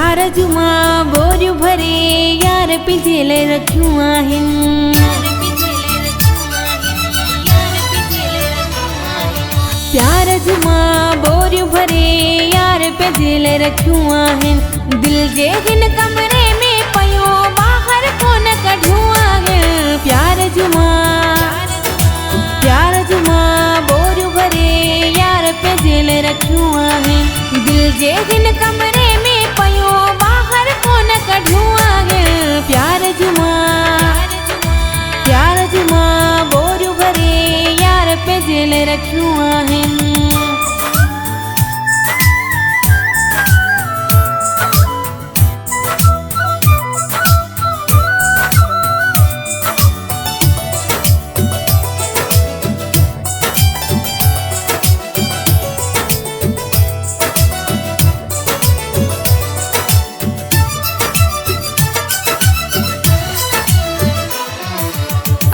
प्यार जुमा बोरियूं भरे यार पिजेल रखियूं आहिनि। प्यार जुमा बोरियूं भरे यार पिजेल रखियूं आहिनि। दिल जे हिन कमरे में पयो ॿाहिरि कोन कढियूं आहिनि। प्यार जुमा बोरियूं भरे यार पिजेल रखियूं आहिनि। दिल जे हिन कमरे में पयो ॿाहिरि कोन कढियूं आहिनि। प्यार जुमा बोरियूं भरे यार पिजेल रखियूं आहिनि।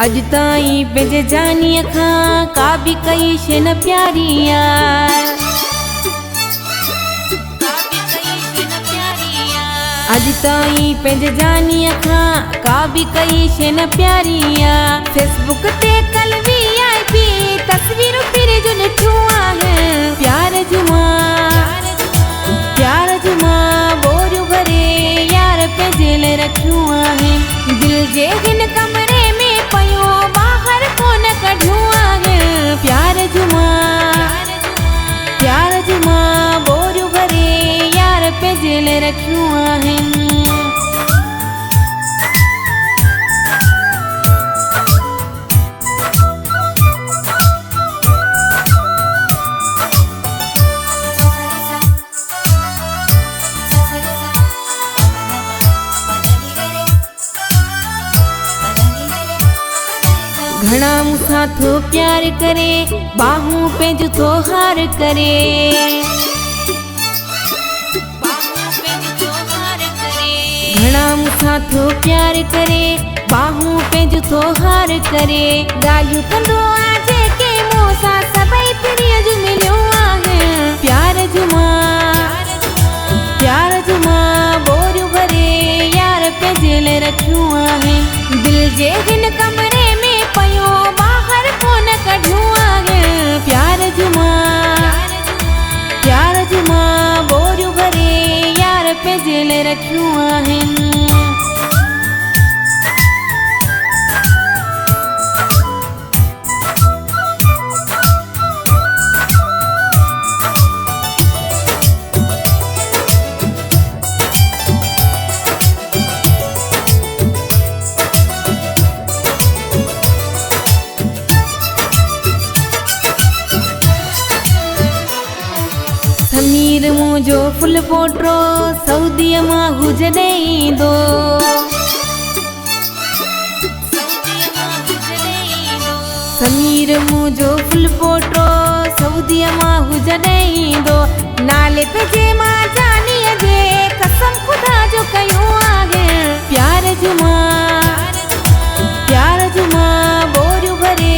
अॼु ताईं पंहिंजे जानीअ खां का बि कई शइ न प्यारी यार। अॼु ताईं पंहिंजे जानीअ खां का बि कई शइ न प्यारी यार। फेसबुक ते कल VIP तस्वीरूं फिर जो ॾिठियूं आहिनि। प्यार जुमा बोरियूं भरे यार पिजेल रखियूं आहिनि। दिल जे हिन कमरे में पयो ॿाहिरि कोन कढियूं आहिनि। प्यार जुमा बोरियूं भरे यार पिजेल रखियूं आहिनि। घणा मूंसां थो प्यार करे बाहूं पंहिंजो थो हार करे। घणा मूंसां थो प्यार करे बाहूं पंहिंजो थो हार करे। ॻाल्हियूं कंदो आहे जेके मूंसां सभई पिरीअ जूं मिलियूं आहिनि। प्यार जुमा बोरियूं भरे यार पिजेल रखियूं आहिनि। दिल जे हिन कमरे में पयो ॿाहिरि कोन कढियूं आहिनि। प्यार जुमा बोरियूं भरे यार पिजेल रखियूं आहिनि। समीर मुंहिंजो फुल पोटो सऊदीअ मां हुजॾे ईंदो। समीर मुंहिंजो फुल पोटो सऊदीअ मां हुजॾे ईंदो। नाले पंहिंजे मां जानीअ जे कसम ख़ुदा जो कयूं आहिनि। प्यार जुमा बोरियूं भरे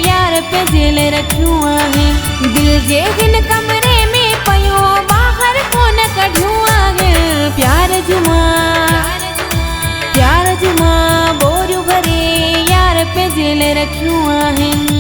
यार पिजेल रखियूं आहिनि। दिल जे हिन कमरे में पयो ॿाहिरि कोन कढियूं आहिनि। प्यार जुमा बोरियूं भरे यार पिजेल रखियूं आहिनि।